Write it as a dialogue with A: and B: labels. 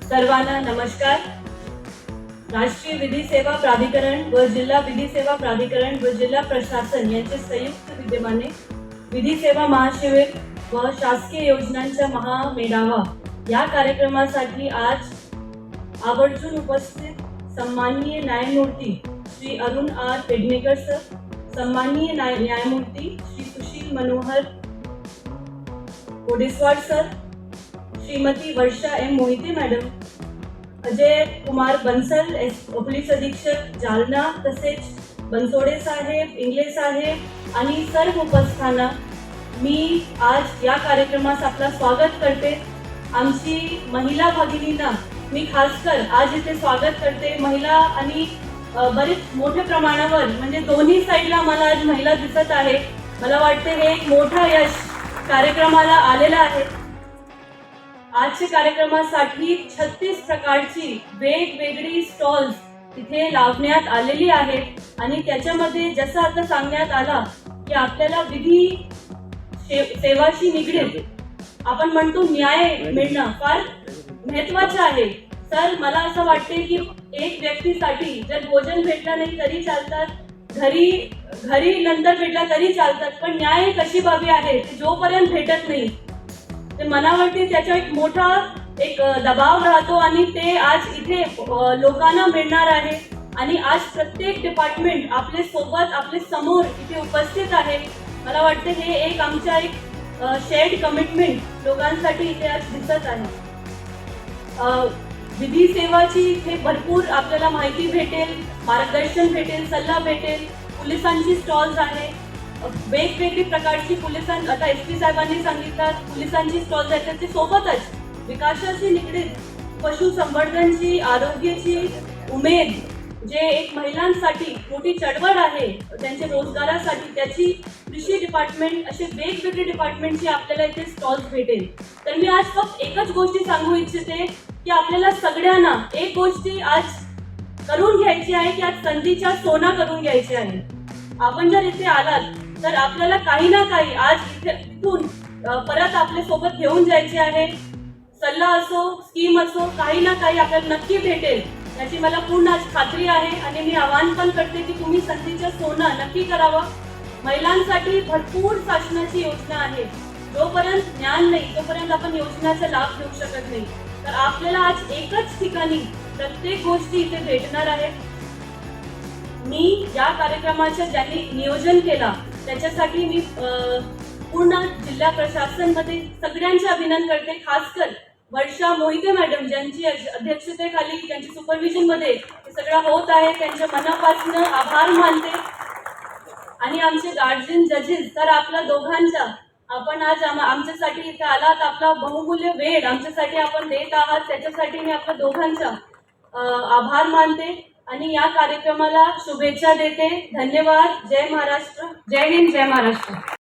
A: सर्वांना नमस्कार। राष्ट्रीय विधी सेवा प्राधिकरण व जिल्हा विधी सेवा प्राधिकरण व जिल्हा प्रशासन यांचे संयुक्त विद्यमाने विधी सेवा महाशिबिर व शासकीय योजनांचा महामेळावा या कार्यक्रमासाठी आज आवर्जून उपस्थित सन्माननीय न्यायमूर्ती श्री अरुण आर पेडणेकर सर, सन्माननीय न्यायमूर्ती Shri Sushil Manohar Kodeswad sir, Shrimati Varsha M Mohite madam, Ajay Kumar Bansal police अधीक्षक जालना, तसेच बनसोडे साहेब, इंगले साहेब आणि सर्व उपस्थाना मी आज या कार्यक्रमास आपला स्वागत करते। आमची महिला भगिनींना मी खासकर आज इथे स्वागत करते। महिला आणि बरेच मोठ्या प्रमाणावर म्हणजे दोन्ही साईडला मला आज महिला दिसत आहे। मला वाटते हे एक मोठं यश कार्यक्रमाला आलेलं आहे। आजच्या कार्यक्रमासाठी 36 प्रकारची वेगवेगळी स्टॉल्स इथे लावण्यात आलेली आहेत आणि त्याच्यामध्ये जसं आता सांगण्यात आला की आपल्याला विधी सेवाशी निगडीत आपण म्हणतो न्याय मिळणं फार महत्त्वाचं आहे। सर, मला असं वाटते की एक व्यक्तीसाठी जर भोजन भेटलं नाही तरी चालतात, घरी नंतर भेटला तरी चालतात, पण न्याय कशी बाबी आहे जोपर्यंत भेटत नाही ते मला वाटते त्याचा एक मोठा दबाव राहतो आणि ते आज इथे लोकांना मिळणार आहे। आणि आज प्रत्येक डिपार्टमेंट आपले सोबत आपले समोर इथे उपस्थित आहे। मला वाटते हे एक आमच्या शेअर्ड कमिटमेंट लोकांसाठी इथे आज दिसत आहे। विधी सेवाची इथे भरपूर आपल्याला माहिती भेटेल, मार्गदर्शन भेटेल, सल्ला भेटेल। पोलिसांची स्टॉल्स आहे, वेगवेगळी प्रकारची पोलिसांची, आता SP साहेबांनी सांगितलं पोलिसांची स्टॉल्स आहेत, त्याच्या सोबतच विकासाशी निगडीत पशुसंवर्धनची, आरोग्याची उमेद जे एक महिलांसाठी मोठी चळवळ आहे त्यांच्या रोजगारासाठी, त्याची कृषी डिपार्टमेंट, असे वेगवेगळे डिपार्टमेंटची आपल्याला इथे स्टॉल्स भेटेल। तर मी आज फक्त एकच गोष्टी सांगू इच्छिते की आपल्याला सगळ्यांना एक गोष्टी आज करून घ्यायची आहे की आज संधीच्या सोना करून घ्यायची आहे। आपण जर इथे आलात तर आपल्याला काही ना काही आज इथून परत आपल्या सोबत घेऊन जायचे आहे। सल्ला असो, स्कीम असो, काही ना काही आपल्याला नक्की भेटेल याची मला पूर्ण आज खात्री आहे। आणि मी आवाहन पण करते की तुम्ही संधीच्या सोना नक्की करावा। महिलांसाठी भरपूर शासनाची योजना आहे, जोपर्यंत ज्ञान नाही तोपर्यंत आपण योजनेचा लाभ घेऊ शकत नाही। तर आपल्याला आज एकच ठिकाणी प्रत्येक गोष्टी इथे भेटणार आहे। मी या कार्यक्रमाचं ज्यांनी नियोजन केला त्याच्यासाठी मी पूर्ण जिल्हा प्रशासन मध्ये सगळ्यांचे अभिनंदन करते। खासकर वर्षा मोहिते मॅडम ज्यांची अध्यक्षतेखाली, त्यांच्या सुपरविजन मध्ये हे सगळं होत आहे, त्यांच्या मनापासून आभार मानते। आणि आमचे गार्जियन जजेस तर आपल्या दोघांचा आपण आज आमच्यासाठी इथे आलात, आपला बहुमूल्य वेळ आमच्यासाठी आपण देत आहात, त्याच्यासाठी मी आपल्या दोघांचा आभार मानते आणि या कार्यक्रमाला शुभेच्छा देते। धन्यवाद। जय महाराष्ट्र, जय हिंद, जय महाराष्ट्र।